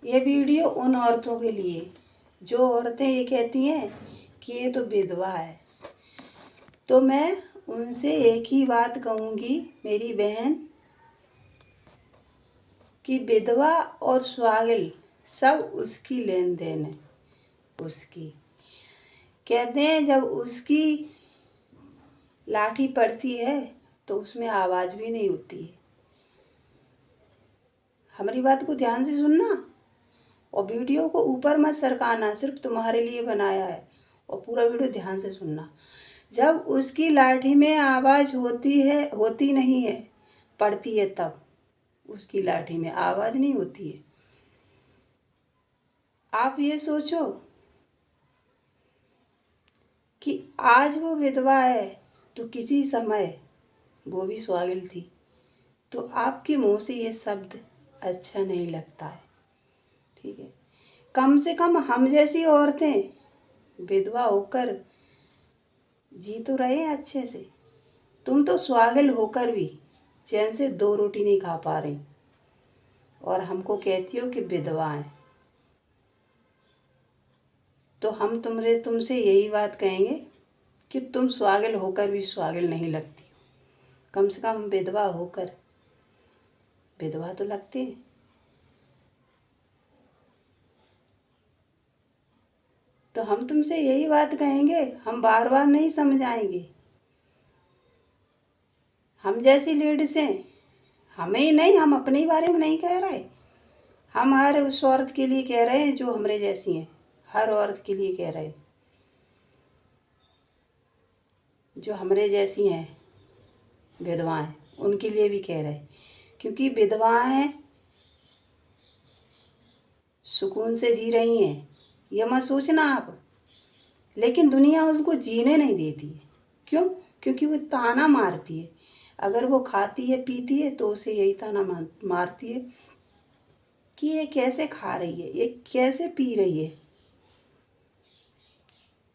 ये वीडियो उन औरतों के लिए जो औरतें ये कहती हैं कि ये तो विधवा है। तो मैं उनसे एक ही बात कहूँगी मेरी बहन, कि विधवा और सुहागिन सब उसकी लेन देन है। उसकी कहते हैं जब उसकी लाठी पड़ती है तो उसमें आवाज़ भी नहीं होती है। हमारी बात को ध्यान से सुनना और वीडियो को ऊपर मत सरकाना, सिर्फ तुम्हारे लिए बनाया है। और पूरा वीडियो ध्यान से सुनना। जब उसकी लाठी में आवाज़ होती नहीं है, पड़ती है, तब उसकी लाठी में आवाज़ नहीं होती है। आप ये सोचो कि आज वो विधवा है तो किसी समय वो भी सुहागिन थी। तो आपके मुंह से ये शब्द अच्छा नहीं लगता है, ठीक है। कम से कम हम जैसी औरतें विधवा होकर जी तो रहे हैं अच्छे से। तुम तो सुहागिन होकर भी चैन से 2 रोटी नहीं खा पा रही और हमको कहती हो कि विधवा है। तो हम तुमसे यही बात कहेंगे कि तुम सुहागिन होकर भी सुहागिन नहीं लगती हो। कम से कम विधवा होकर विधवा तो लगते हैं। तो हम तुमसे यही बात कहेंगे, हम बार बार नहीं समझाएंगे। हम जैसी लेडीज हैं, हमें ही नहीं, हम अपने ही बारे में नहीं कह रहे, हम हर उस औरत के लिए कह रहे हैं जो हमरे जैसी हैं। हर औरत के लिए कह रहे हैं जो हमरे जैसी हैं, विधवाएं, उनके लिए भी कह रहे हैं। क्योंकि विधवाएं सुकून से जी रही हैं, ये मत सोचना आप। लेकिन दुनिया उनको जीने नहीं देती है। क्यों? क्योंकि वो ताना मारती है। अगर वो खाती है पीती है तो उसे यही ताना मारती है कि ये कैसे खा रही है, ये कैसे पी रही है।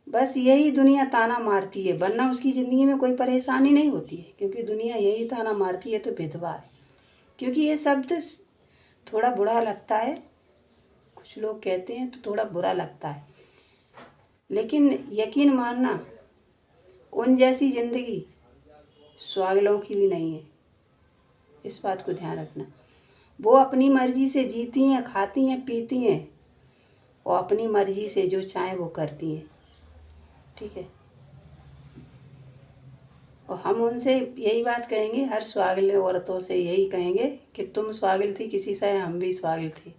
बस यही दुनिया ताना मारती है, वरना उसकी ज़िंदगी में कोई परेशानी नहीं होती है। क्योंकि दुनिया यही ताना मारती है तो विधवा है। क्योंकि ये शब्द थोड़ा बुरा लगता है, कुछ लोग कहते हैं तो थोड़ा बुरा लगता है, लेकिन यकीन मानना उन जैसी ज़िंदगी सुहागिनों की भी नहीं है। इस बात को ध्यान रखना। वो अपनी मर्जी से जीती हैं, खाती हैं, पीती हैं और अपनी मर्जी से जो चाहे वो करती हैं, ठीक है। और हम उनसे यही बात कहेंगे, हर सुहागिन औरतों से यही कहेंगे कि तुम सुहागिन थी किसी से, हम भी सुहागिन थे,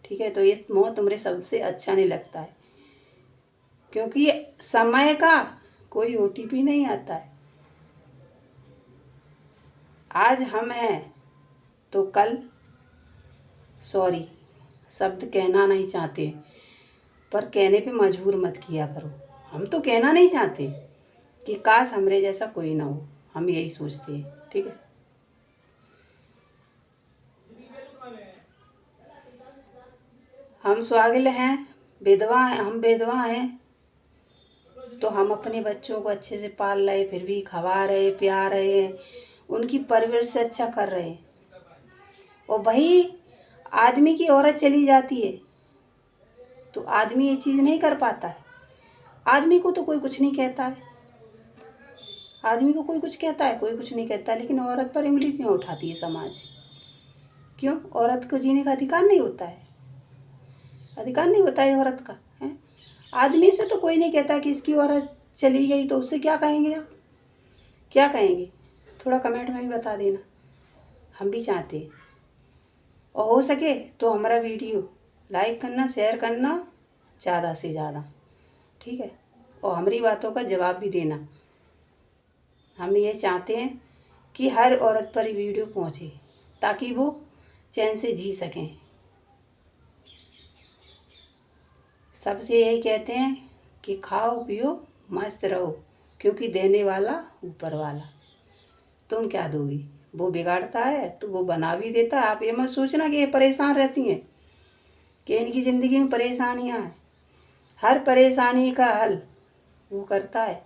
ठीक है। तो ये मोह तुम्हारे सबसे अच्छा नहीं लगता है। क्योंकि समय का कोई OTP नहीं आता है। आज हम हैं तो कल सॉरी शब्द कहना नहीं चाहते, पर कहने पे मजबूर मत किया करो। हम तो कहना नहीं चाहते कि काश हमरे जैसा कोई ना हो, हम यही सोचते हैं, ठीक है। हम सुहागिन हैं, हम विधवा हैं, तो हम अपने बच्चों को अच्छे से पाल रहे, फिर भी खवा रहे, प्यार रहे हैं, उनकी परवरिश अच्छा कर रहे हैं। और वही आदमी की औरत चली जाती है तो आदमी ये चीज़ नहीं कर पाता है। आदमी को तो कोई कुछ नहीं कहता है, आदमी को कोई कुछ कहता है, कोई कुछ नहीं कहता। लेकिन औरत पर उंगली क्यों उठाती है समाज? क्यों? औरत को जीने का अधिकार नहीं होता है? अधिकार नहीं होता है औरत का, है? आदमी से तो कोई नहीं कहता कि इसकी औरत चली गई, तो उससे क्या कहेंगे आप? क्या कहेंगे? थोड़ा कमेंट में भी बता देना, हम भी चाहते हैं। और हो सके तो हमारा वीडियो लाइक करना, शेयर करना ज़्यादा से ज़्यादा, ठीक है। और हमारी बातों का जवाब भी देना। हम ये चाहते हैं कि हर औरत पर वीडियो पहुँचे ताकि वो चैन से जी सकें। सबसे यही कहते हैं कि खाओ पियो मस्त रहो, क्योंकि देने वाला ऊपर वाला। तुम क्या दोगी? वो बिगाड़ता है तो वो बना भी देता है। आप ये मत सोचना कि ये परेशान रहती हैं, कि इनकी ज़िंदगी में परेशानियां हैं। हर परेशानी का हल वो करता है,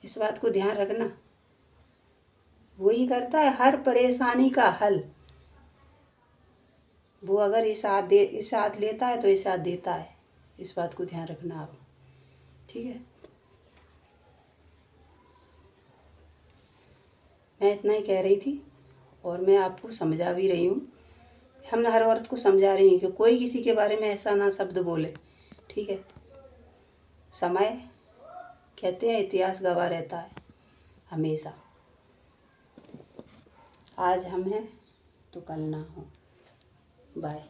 इस बात को ध्यान रखना। वो ही करता है हर परेशानी का हल, वो अगर इस साथ लेता है तो इस साथ देता है। इस बात को ध्यान रखना आप, ठीक है। मैं इतना ही कह रही थी और मैं आपको समझा भी रही हूँ। हम हर औरत को समझा रही हूँ कि कोई किसी के बारे में ऐसा ना शब्द बोले, ठीक है। समय कहते हैं इतिहास गवाह रहता है हमेशा। आज हम हैं तो कल ना हो। बाय।